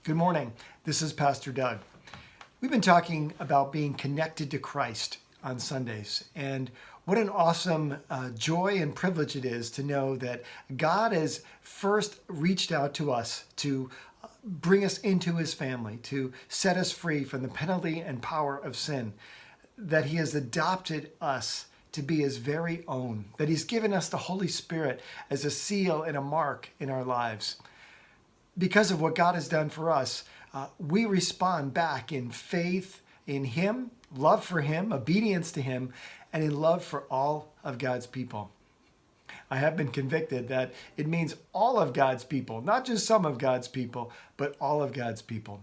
Good morning. This is Pastor Doug. We've been talking about being connected to Christ on Sundays, and what an awesome joy and privilege it is to know that God has first reached out to us to bring us into his family, to set us free from the penalty and power of sin, that he has adopted us to be his very own, that he's given us the Holy Spirit as a seal and a mark in our lives. Because of what God has done for us, we respond back in faith in him, love for him, obedience to him, and in love for all of God's people. I have been convicted that it means all of God's people, not just some of God's people, but all of God's people.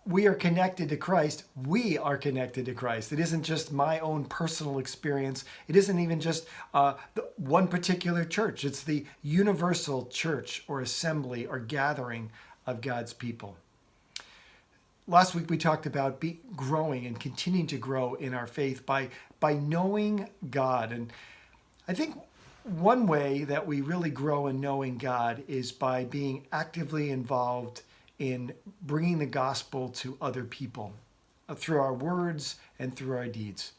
We are connected to Christ. We are connected to Christ. It isn't just my own personal experience. It isn't even just one particular church. It's the universal church or assembly or gathering of God's people. Last week we talked about growing and continuing to grow in our faith by knowing God. And I think one way that we really grow in knowing God is by being actively involved in bringing the gospel to other people through our words and through our deeds.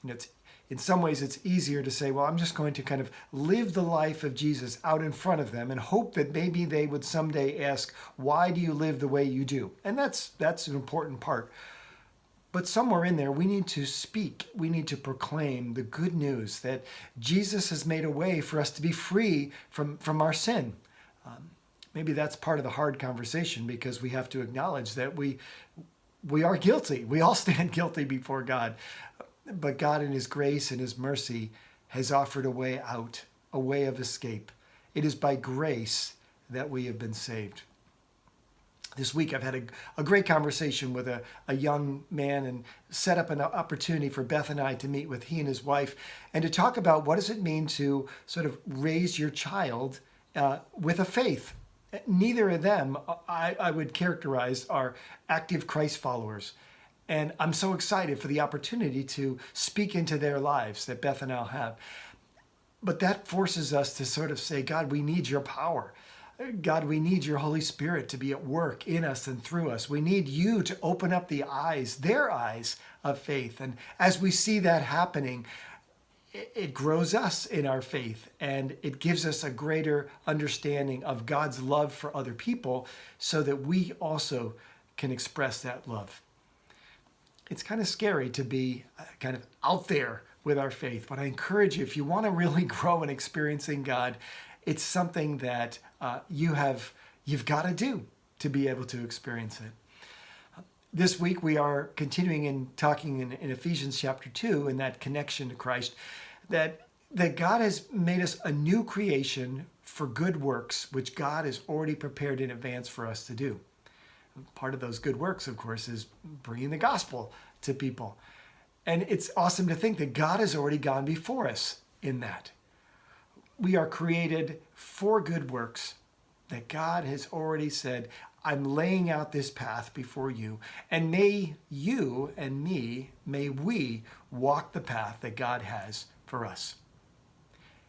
And in some ways, it's easier to say, well, I'm just going to kind of live the life of Jesus out in front of them and hope that maybe they would someday ask, why do you live the way you do? And that's an important part. But somewhere in there, we need to speak. We need to proclaim the good news that Jesus has made a way for us to be free from our sin. Maybe that's part of the hard conversation, because we have to acknowledge that we are guilty. We all stand guilty before God. But God in his grace and his mercy has offered a way out, a way of escape. It is by grace that we have been saved. This week I've had a great conversation with a young man and set up an opportunity for Beth and I to meet with he and his wife and to talk about what does it mean to sort of raise your child with a faith. Neither of them, I would characterize, are active Christ followers. And I'm so excited for the opportunity to speak into their lives that Beth and I'll have. But that forces us to sort of say, God, we need your power. God, we need your Holy Spirit to be at work in us and through us. We need you to open up the eyes, their eyes of faith. And as we see that happening, it grows us in our faith, and it gives us a greater understanding of God's love for other people so that we also can express that love. It's kind of scary to be kind of out there with our faith, but I encourage you, if you want to really grow in experiencing God, it's something that you've got to do to be able to experience it. This week we are continuing in talking in Ephesians chapter 2 in that connection to Christ, that God has made us a new creation for good works, which God has already prepared in advance for us to do. Part of those good works, of course, is bringing the gospel to people. And it's awesome to think that God has already gone before us in that. We are created for good works, that God has already said, I'm laying out this path before you, and may you and me, may we walk the path that God has for us.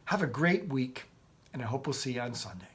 Have a great week, and I hope we'll see you on Sunday.